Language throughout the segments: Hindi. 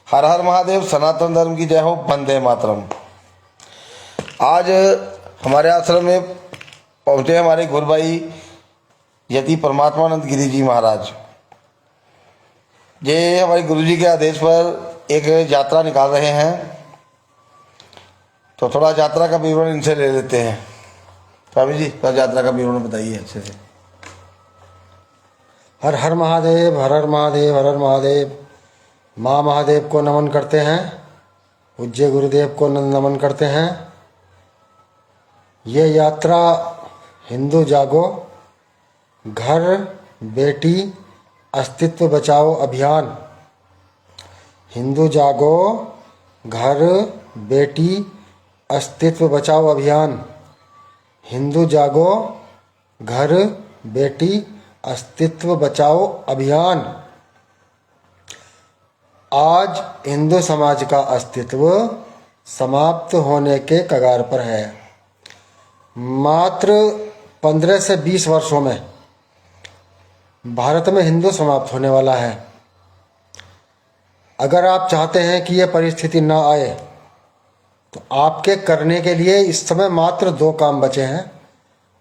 हर हर महादेव, सनातन धर्म की जय हो, वंदे मातरम। आज हमारे आश्रम में पहुंचे हमारे गुरु भाई यति परमात्मानंद गिरी जी महाराज। ये हमारे गुरु जी के आदेश पर एक यात्रा निकाल रहे हैं, तो थोड़ा यात्रा का विवरण इनसे ले लेते हैं। स्वामी जी, थोड़ा यात्रा का विवरण बताइए अच्छे से। हर हर महादेव, हर हर महादेव, हर हर महादेव। माँ महादेव को नमन करते हैं, पूज्य गुरुदेव को नमन करते हैं। ये यात्रा हिंदू जागो, घर बेटी अस्तित्व बचाओ अभियान। हिंदू जागो, घर बेटी अस्तित्व बचाओ अभियान। हिंदू जागो, घर बेटी अस्तित्व बचाओ अभियान। आज हिंदू समाज का अस्तित्व समाप्त होने के कगार पर है। मात्र 15 से 20 वर्षों में भारत में हिंदू समाप्त होने वाला है। अगर आप चाहते हैं कि यह परिस्थिति ना आए, तो आपके करने के लिए इस समय मात्र 2 काम बचे हैं।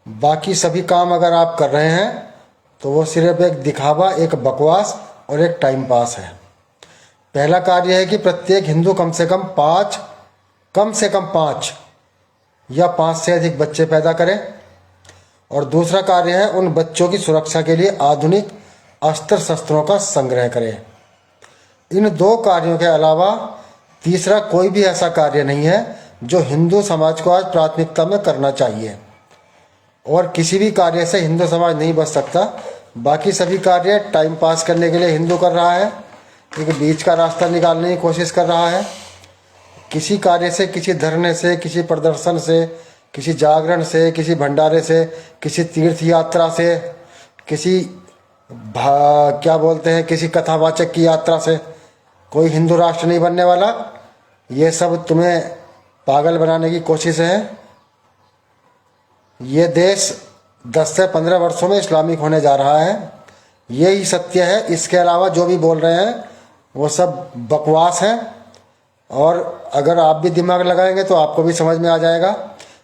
बाकी सभी काम अगर आप कर रहे हैं तो वो सिर्फ एक दिखावा, एक बकवास और एक टाइम पास है। पहला कार्य है कि प्रत्येक हिंदू कम से कम 5 या 5 से अधिक बच्चे पैदा करें। और दूसरा कार्य है उन बच्चों की सुरक्षा के लिए आधुनिक अस्त्र शस्त्रों का संग्रह करें। इन 2 कार्यों के अलावा तीसरा कोई भी ऐसा कार्य नहीं है जो हिंदू समाज को आज प्राथमिकता में करना चाहिए। और किसी भी कार्य से हिंदू समाज नहीं बच सकता। बाकी सभी कार्य टाइम पास करने के लिए हिंदू कर रहा है, एक बीच का रास्ता निकालने की कोशिश कर रहा है। किसी कार्य से, किसी धरने से, किसी प्रदर्शन से, किसी जागरण से, किसी भंडारे से, किसी तीर्थ यात्रा से, किसी किसी कथावाचक की यात्रा से कोई हिंदू राष्ट्र नहीं बनने वाला। ये सब तुम्हें पागल बनाने की कोशिश है। ये देश 10 से 15 वर्षों में इस्लामिक होने जा रहा है, यही सत्य है। इसके अलावा जो भी बोल रहे हैं वो सब बकवास है। और अगर आप भी दिमाग लगाएंगे तो आपको भी समझ में आ जाएगा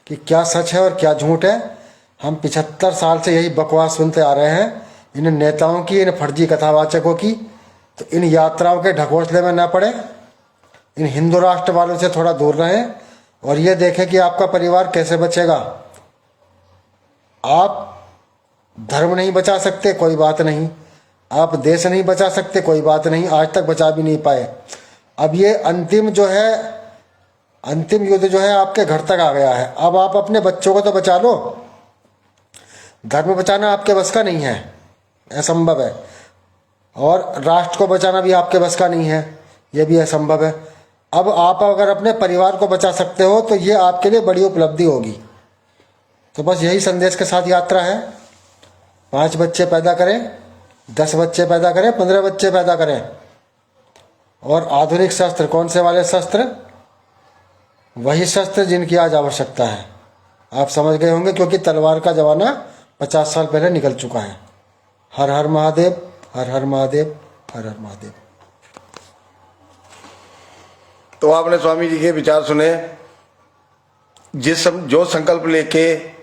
कि क्या सच है और क्या झूठ है। हम 75 साल से यही बकवास सुनते आ रहे हैं, इन नेताओं की, इन फर्जी कथावाचकों की। तो इन यात्राओं के ढकोसले में ना पड़े, इन हिंदू राष्ट्र वालों से थोड़ा दूर रहें और ये देखें कि आपका परिवार कैसे बचेगा। आप धर्म नहीं बचा सकते, कोई बात नहीं। आप देश नहीं बचा सकते, कोई बात नहीं, आज तक बचा भी नहीं पाए। अब ये अंतिम युद्ध जो है आपके घर तक आ गया है। अब आप अपने बच्चों को तो बचा लो, धर्म बचाना आपके बस का नहीं है, असंभव है। और राष्ट्र को बचाना भी आपके बस का नहीं है, यह भी असंभव है। अब आप अगर अपने परिवार को बचा सकते हो तो ये आपके लिए बड़ी उपलब्धि होगी। तो बस यही संदेश के साथ यात्रा है। 5 बच्चे पैदा करें, 10 बच्चे पैदा करें, 15 बच्चे पैदा करें। और आधुनिक शस्त्र कौन से वाले शस्त्र? वही शस्त्र जिनकी आज आवश्यकता है। आप समझ गए होंगे, क्योंकि तलवार का जमाना 50 साल पहले निकल चुका है। हर हर महादेव, हर हर महादेव, हर हर महादेव। तो आपने स्वामी जी के विचार सुने। जो संकल्प लेके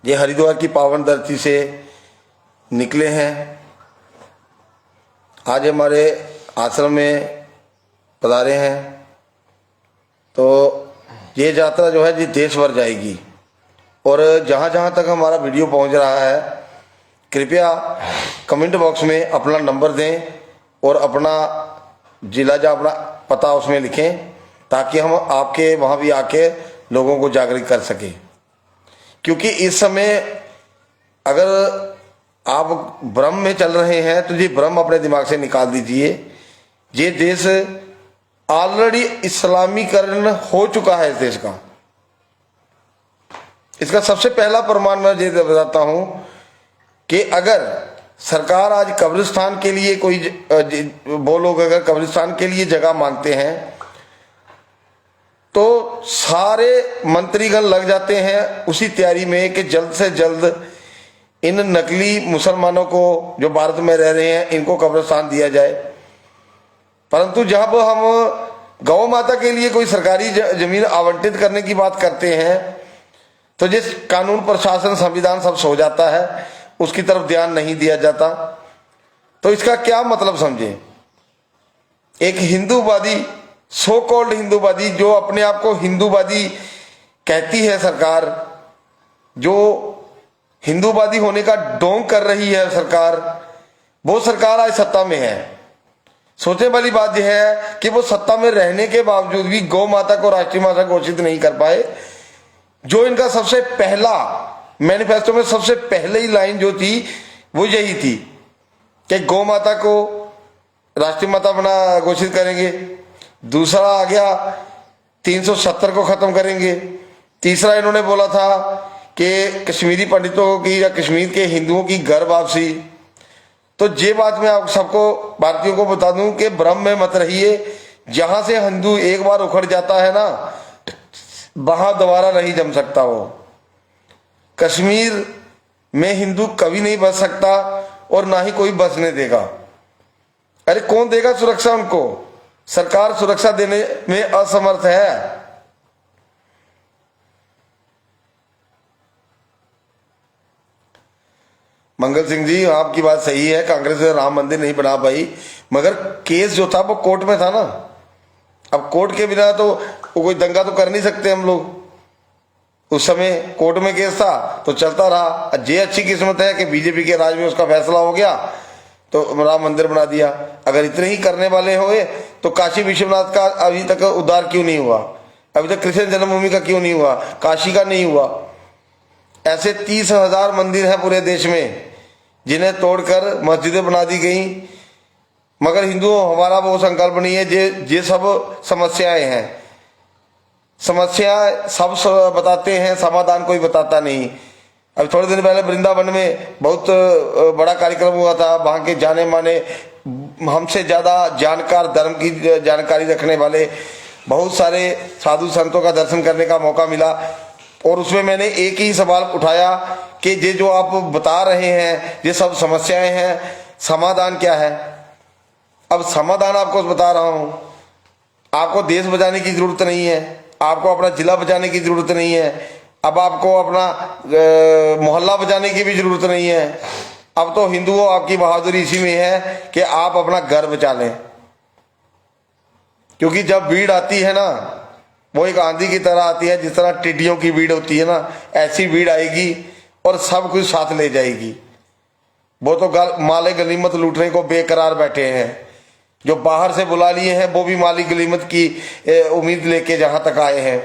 ये हरिद्वार की पावन धरती से निकले हैं, आज हमारे आश्रम में पधारे हैं, तो ये यात्रा जो है जी देश भर जाएगी। और जहाँ जहाँ तक हमारा वीडियो पहुँच रहा है, कृपया कमेंट बॉक्स में अपना नंबर दें और अपना जिला या अपना पता उसमें लिखें, ताकि हम आपके वहाँ भी आके लोगों को जागृत कर सकें। क्योंकि इस समय अगर आप भ्रम में चल रहे हैं तो ये भ्रम अपने दिमाग से निकाल दीजिए। ये देश ऑलरेडी इस्लामीकरण हो चुका है। इस देश का इसका सबसे पहला प्रमाण मैं ये बताता हूं कि अगर सरकार आज कब्रिस्तान के लिए वो लोग अगर कब्रिस्तान के लिए जगह मांगते हैं तो सारे मंत्रीगण लग जाते हैं उसी तैयारी में कि जल्द से जल्द इन नकली मुसलमानों को जो भारत में रह रहे हैं इनको कब्रिस्तान दिया जाए। परंतु जब हम गौ माता के लिए कोई सरकारी जमीन आवंटित करने की बात करते हैं तो जिस कानून प्रशासन संविधान सब सो जाता है, उसकी तरफ ध्यान नहीं दिया जाता। तो इसका क्या मतलब समझे, एक हिंदूवादी, सो कॉल्ड हिंदूवादी, जो अपने आप को हिंदूवादी कहती है सरकार, जो हिंदूवादी होने का ढोंग कर रही है सरकार, वो सरकार आज सत्ता में है। सोचने वाली बात यह है कि वो सत्ता में रहने के बावजूद भी गौ माता को राष्ट्रीय भाषा घोषित नहीं कर पाए। जो इनका सबसे पहला मैनिफेस्टो में सबसे पहले ही लाइन जो थी वो यही थी कि गौ माता को राष्ट्रीय माता बना घोषित करेंगे। दूसरा आ गया 370 को खत्म करेंगे। तीसरा इन्होंने बोला था कि कश्मीरी पंडितों की या कश्मीर के हिंदुओं की घर वापसी। तो ये बात मैं आप सबको भारतीयों को बता दूं कि भ्रम में मत रहिए। जहां से हिंदू एक बार उखड़ जाता है ना, वहां दोबारा नहीं जम सकता। वो कश्मीर में हिंदू कभी नहीं बच सकता और ना ही कोई बचने देगा। अरे कौन देगा सुरक्षा उनको? सरकार सुरक्षा देने में असमर्थ है। मंगल सिंह जी, आपकी बात सही है, कांग्रेस ने राम मंदिर नहीं बना पाई, मगर केस जो था वो कोर्ट में था ना। अब कोर्ट के बिना तो कोई दंगा तो कर नहीं सकते हम लोग। उस समय कोर्ट में केस था तो चलता रहा। ये अच्छी किस्मत है कि बीजेपी के राज में उसका फैसला हो गया तो राम मंदिर बना दिया। अगर इतने ही करने वाले हुए तो काशी विश्वनाथ का अभी तक उद्धार क्यों नहीं हुआ? अभी तक कृष्ण जन्मभूमि का क्यों नहीं हुआ? काशी का नहीं हुआ? ऐसे 30,000 मंदिर हैं पूरे देश में जिन्हें तोड़कर मस्जिदें बना दी गई। मगर हिंदुओं हमारा वो संकल्प नहीं है। ये सब समस्याएं हैं, समस्या सब बताते हैं, समाधान कोई बताता नहीं। अब थोड़े दिन पहले वृंदावन में बहुत बड़ा कार्यक्रम हुआ था। वहां के जाने माने, हमसे ज्यादा जानकार, धर्म की जानकारी रखने वाले बहुत सारे साधु संतों का दर्शन करने का मौका मिला। और उसमें मैंने एक ही सवाल उठाया कि ये जो आप बता रहे हैं ये सब समस्याएं हैं, समाधान क्या है? अब समाधान आपको बता रहा हूं। आपको देश बचाने की जरूरत नहीं है, आपको अपना जिला बचाने की जरूरत नहीं है, अब आपको अपना मोहल्ला बचाने की भी जरूरत नहीं है। अब तो हिंदुओं आपकी बहादुरी इसी में है कि आप अपना घर बचा लें। क्योंकि जब भीड़ आती है ना, वो एक आंधी की तरह आती है। जिस तरह टिड्डियों की भीड़ होती है ना, ऐसी भीड़ आएगी और सब कुछ साथ ले जाएगी। वो तो माले गनीमत लूटने को बेकरार बैठे हैं। जो बाहर से बुला लिए हैं वो भी माली गनीमत की उम्मीद लेके जहां तक आए हैं।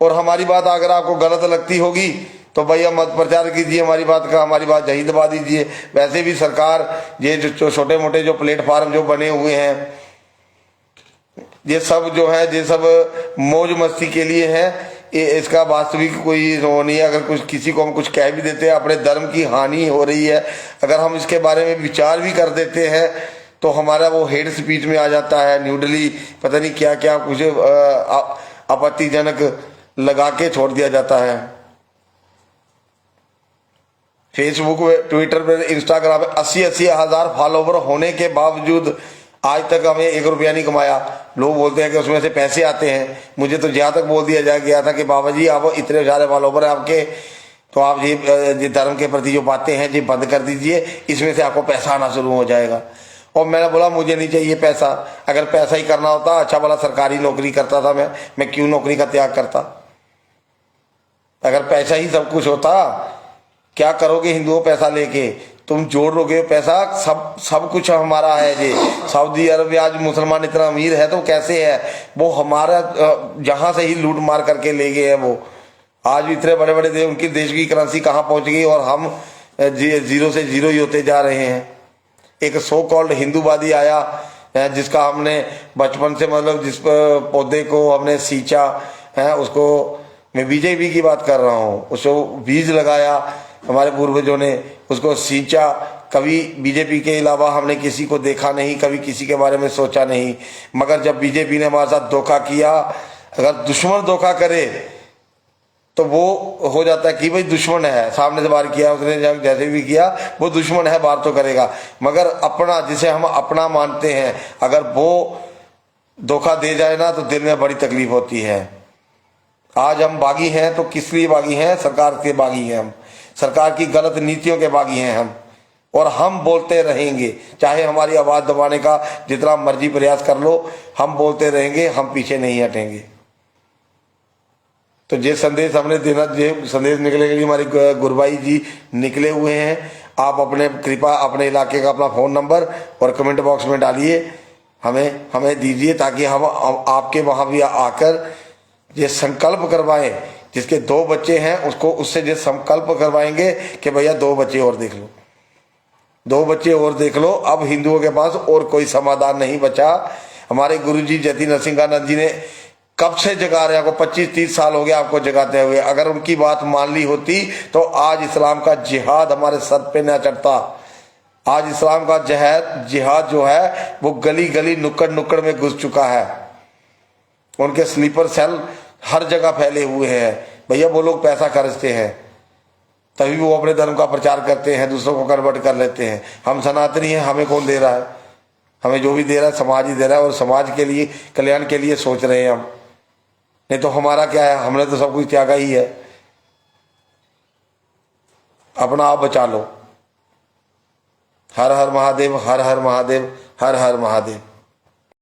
और हमारी बात अगर आपको गलत लगती होगी तो भैया मत प्रचार कीजिए हमारी बात का, हमारी बात यही दबा दीजिए। वैसे भी सरकार ये जो छोटे मोटे जो प्लेटफार्म जो बने हुए हैं, ये सब जो है, ये सब मौज मस्ती के लिए है। इसका वास्तविक कोई वो नहीं है। अगर कुछ किसी को हम कुछ कह भी देते हैं, अपने धर्म की हानि हो रही है, अगर हम इसके बारे में विचार भी कर देते हैं तो हमारा वो हेड स्पीच में आ जाता है। न्यूडली पता नहीं क्या क्या कुछ आपत्तिजनक लगा के छोड़ दिया जाता है। फेसबुक, ट्विटर पर, इंस्टाग्राम पे 80-80 हजार फॉलोवर होने के बावजूद आज तक हमें 1 रुपया नहीं कमाया। लोग बोलते हैं कि उसमें से पैसे आते हैं। मुझे तो जहां तक बोल दिया गया था कि बाबा जी आप इतने सारे फॉलोवर है आपके, तो आप ये धर्म के प्रति जो बातें हैं ये बंद कर दीजिए, इसमें से आपको पैसा आना शुरू हो जाएगा। और मैंने बोला मुझे नहीं चाहिए पैसा। अगर पैसा ही करना होता, अच्छा वाला सरकारी नौकरी करता था मैं क्यों नौकरी का त्याग करता? अगर पैसा ही सब कुछ होता, क्या करोगे हिंदुओं पैसा लेके? तुम जोड़ोगे पैसा, सब कुछ हमारा है। जी सऊदी अरब आज मुसलमान इतना अमीर है तो कैसे है? वो हमारा जहां से ही लूट मार करके ले गए हैं। वो आज इतने बड़े बड़े देश, उनकी देश की करेंसी कहाँ पहुंच गई और हम जीरो से जीरो ही होते जा रहे हैं। एक सो कॉल्ड हिंदूवादी आया जिसका हमने बचपन से, मतलब जिस पौधे को हमने सींचा है, उसको मैं बीजेपी की बात कर रहा हूँ, उसको बीज लगाया हमारे पूर्वजों ने, उसको सींचा। कभी बीजेपी के अलावा हमने किसी को देखा नहीं, कभी किसी के बारे में सोचा नहीं। मगर जब बीजेपी ने हमारे साथ धोखा किया, अगर दुश्मन धोखा करे तो वो हो जाता है कि भाई दुश्मन है, सामने से वार किया उसने, जैसे भी किया वो दुश्मन है, वार तो करेगा। मगर अपना, जिसे हम अपना मानते हैं, अगर वो धोखा दे जाए ना तो दिल में बड़ी तकलीफ होती है। आज हम बागी हैं तो किस लिए बागी हैं? सरकार के बागी हैं हम, सरकार की गलत नीतियों के बागी हैं हम, और हम बोलते रहेंगे। चाहे हमारी आवाज दबाने का जितना मर्जी प्रयास कर लो, हम बोलते रहेंगे, हम पीछे नहीं हटेंगे। तो ये संदेश हमने देना, ये संदेश निकले के लिए हमारे गुरबाई जी निकले हुए हैं। आप अपने कृपा अपने इलाके का अपना फोन नंबर और कमेंट बॉक्स में डालिए, हमें दीजिए, ताकि हम आपके वहां भी आकर ये संकल्प करवाएं। जिसके 2 बच्चे हैं उसको, उससे ये संकल्प करवाएंगे कि भैया 2 बच्चे और देख लो, 2 बच्चे और देख लो। अब हिंदुओं के पास और कोई समाधान नहीं बचा। हमारे गुरुजी जति नरसिंहानंद जी ने कब से जगा रहे हैं, आपको 25-30 साल हो गया आपको जगाते हुए। अगर उनकी बात मान ली होती तो आज इस्लाम का जिहाद हमारे सर पे न चढ़ता। आज इस्लाम का जिहाद जो है वो गली गली नुक्कड़ नुक्कड़ में घुस चुका है। उनके स्लीपर सेल हर जगह फैले हुए हैं। भैया वो लोग पैसा खर्चते हैं, तभी वो अपने धर्म का प्रचार करते हैं, दूसरों को कन्वर्ट कर लेते हैं। हम सनातनी हैं, हमें कौन दे रहा है? हमें जो भी दे रहा है समाज ही दे रहा है, और समाज के लिए, कल्याण के लिए सोच रहे हैं हम। नहीं तो हमारा क्या है? हमने तो सब कुछ त्यागा ही है। अपना आप बचा लो। हर हर महादेव, हर हर महादेव, हर हर महादेव।